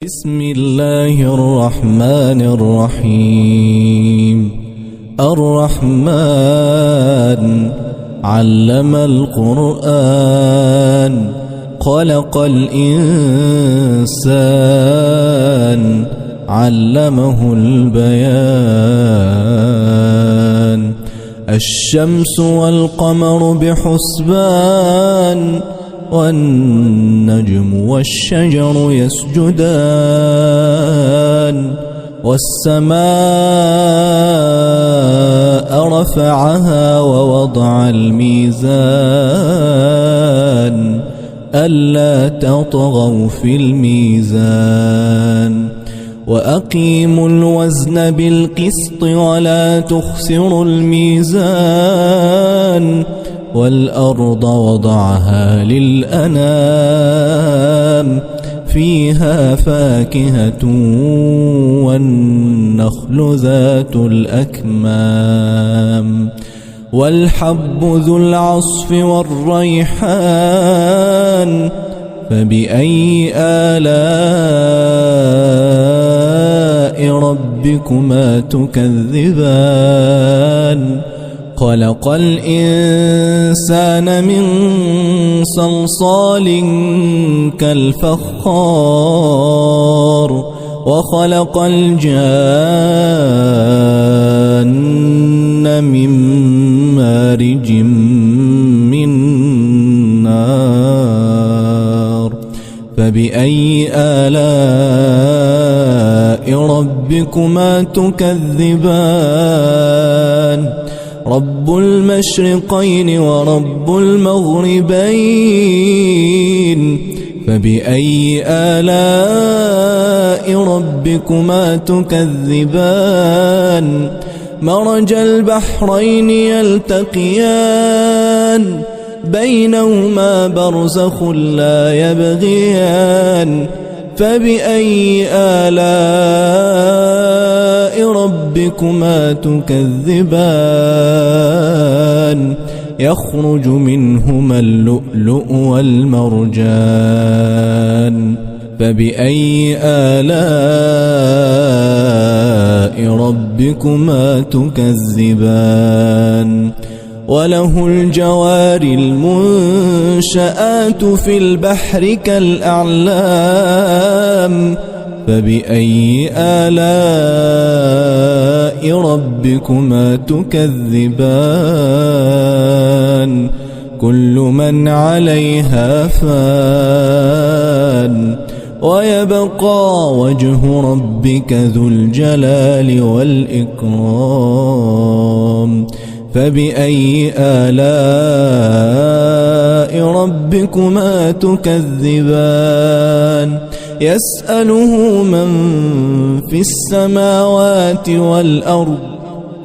بسم الله الرحمن الرحيم. الرحمن علم القرآن خلق الإنسان علمه البيان. الشمس والقمر بحسبان والنجم والشجر يسجدان. والسماء رفعها ووضع الميزان ألا تطغوا في الميزان. وأقيموا الوزن بالقسط ولا تخسروا الميزان. والأرض وضعها للأنام فيها فاكهة والنخل ذات الأكمام. والحب ذو العصف والريحان فبأي آلاء ربكما تكذبان. خلق الإنسان من صلصال كالفخار وخلق الجان من مارج من نار. فبأي آلاء ربكما تكذبان. رب المشرقين ورب المغربين فبأي آلاء ربكما تكذبان. مرج البحرين يلتقيان بينهما برزخ لا يبغيان. فبأي آلاء ربكما تكذبان. يخرج منهما اللؤلؤ والمرجان. فبأي آلاء ربكما تكذبان. وله الجوار المنشآت في البحر كالأعلام. فبأي آلاء ربكما تكذبان. كل من عليها فان ويبقى وجه ربك ذو الجلال والإكرام. فبأي آلاء ربكما تكذبان. يسأله من في السماوات والأرض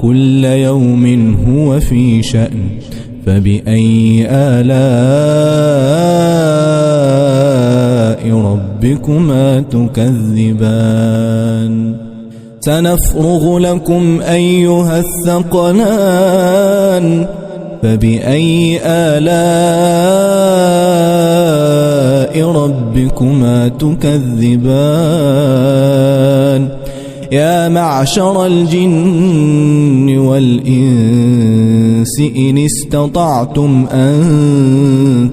كل يوم هو في شأن. فبأي آلاء ربكما تكذبان. سنفرغ لكم أيها الثقلان. فبأي آلاء ربكما تكذبان. يا معشر الجن والإنس إن استطعتم أن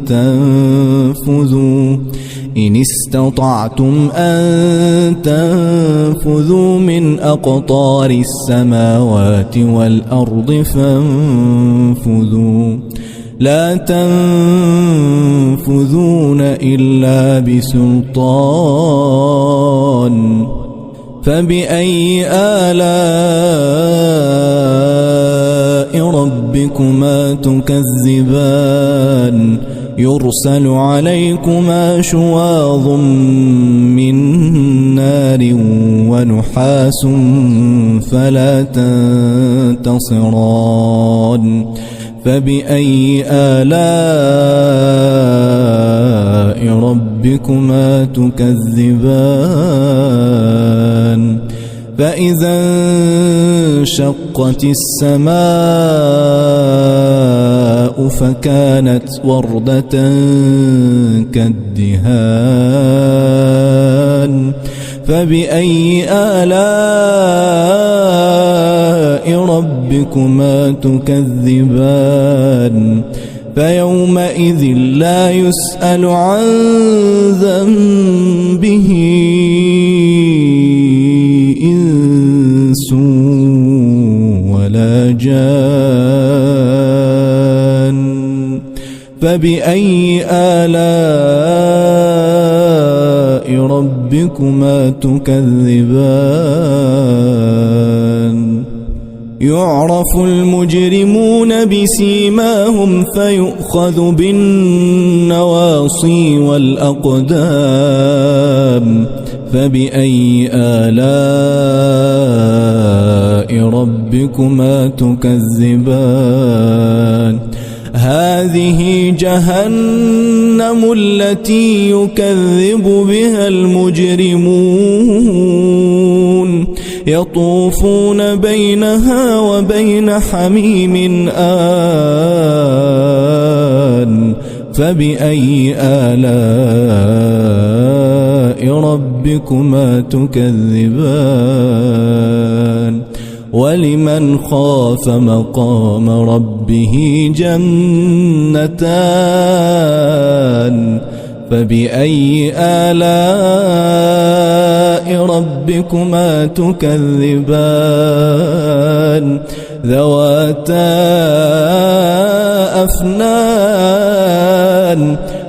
تنفذوا من أقطار السماوات والأرض فانفذوا لا تنفذون إلا بسلطان. فبأي آلاء ربكما تكذبان. يرسل عليكما شواظ من نار ونحاس فلا تنتصران. فبأي آلاء ربكما تكذبان. فإذا انشقت السماء فكانت وردة كالدهان فبأي آلاء ربكما تكذبان فيومئذ لا يسأل عن ذنبه إنس ولا جان فبأي آلاء ربكما تكذبان يعرف المجرمون بسيماهم فيؤخذ بالنواصي والأقدام فبأي آلاء ربكما تكذبان هذه جهنم التي يكذب بها المجرمون يطوفون بينها وبين حميم آن فبأي آلاء ربكما تكذبان ولمن خاف مقام ربه جنتان فبأي آلاء ربكما تكذبان ذواتا أفنان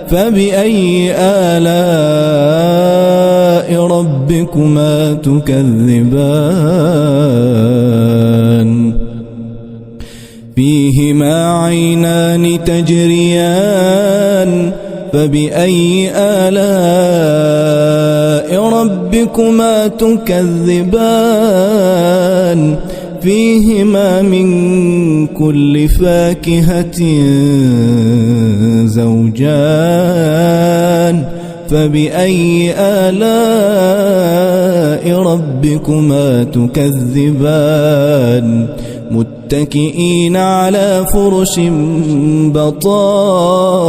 فبأي آلاء ربكما تكذبان فيهما عينان تجريان فبأي آلاء ربكما تكذبان فيهما من كل فاكهة زوجان فبأي آلاء ربكما تكذبان متكئين على فرش بطائنها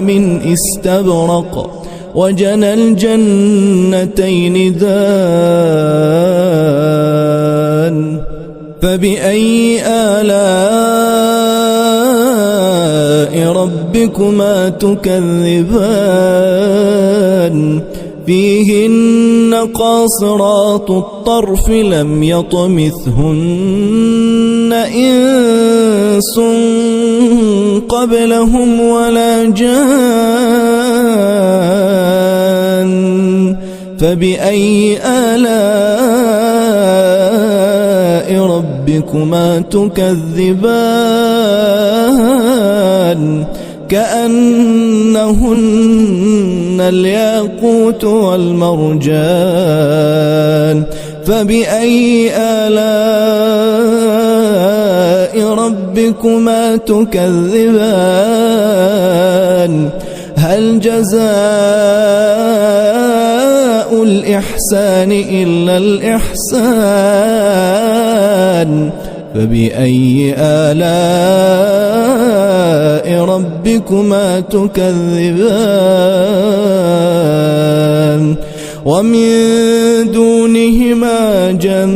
من استبرق وجنى الجنتين دان فبأي آلاء ربكما تكذبان فيهن قاصرات الطرف لم يطمثهن إنس قبلهم ولا جان فبأي آلاء ربكما تكذبان كأنهن الياقوت والمرجان فبأي آلاء ربكما تكذبان هل جزاء الإحسان إلا الإحسان فبأي آلاء ربكما تكذبان ومن دونهما جنتان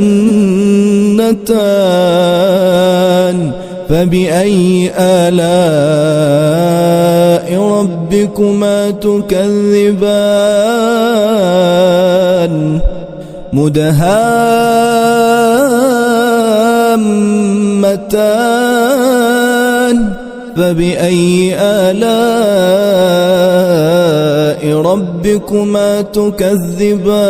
فبأي آلاء ربكما تكذبان مدهامتان فبأي آلاء ربكما تكذبان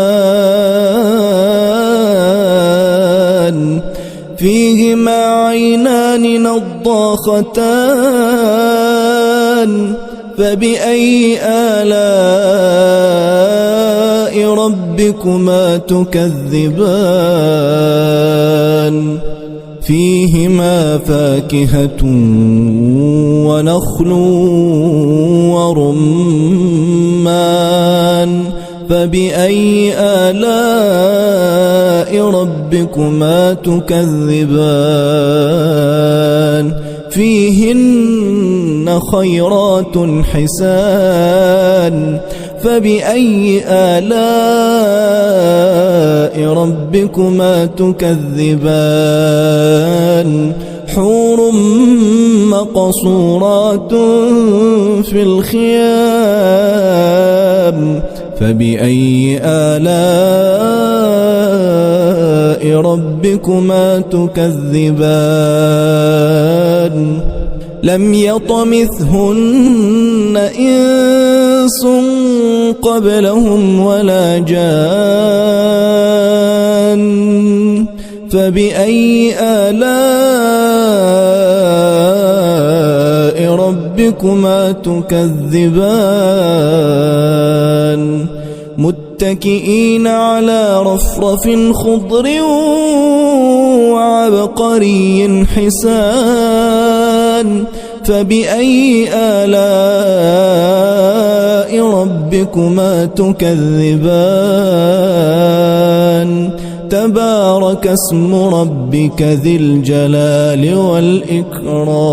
فيهما عينان نضاختان فبأي آلاء ربكما تكذبان فيهما فاكهة ونخل ورمان فبأي آلاء ربكما تكذبان فيهن خيرات حسان فبأي آلاء ربكما تكذبان حور مقصورات في الخيام فبأي آلاء ربكما تكذبان لم يطمثهن إنس قبلهم ولا جان فبأي آلاء ربكما تكذبان متكئين على رفرف خضر وعبقري حسان فبأي آلاء ربكما تكذبان تبارك اسم ربك ذي الجلال والإكرام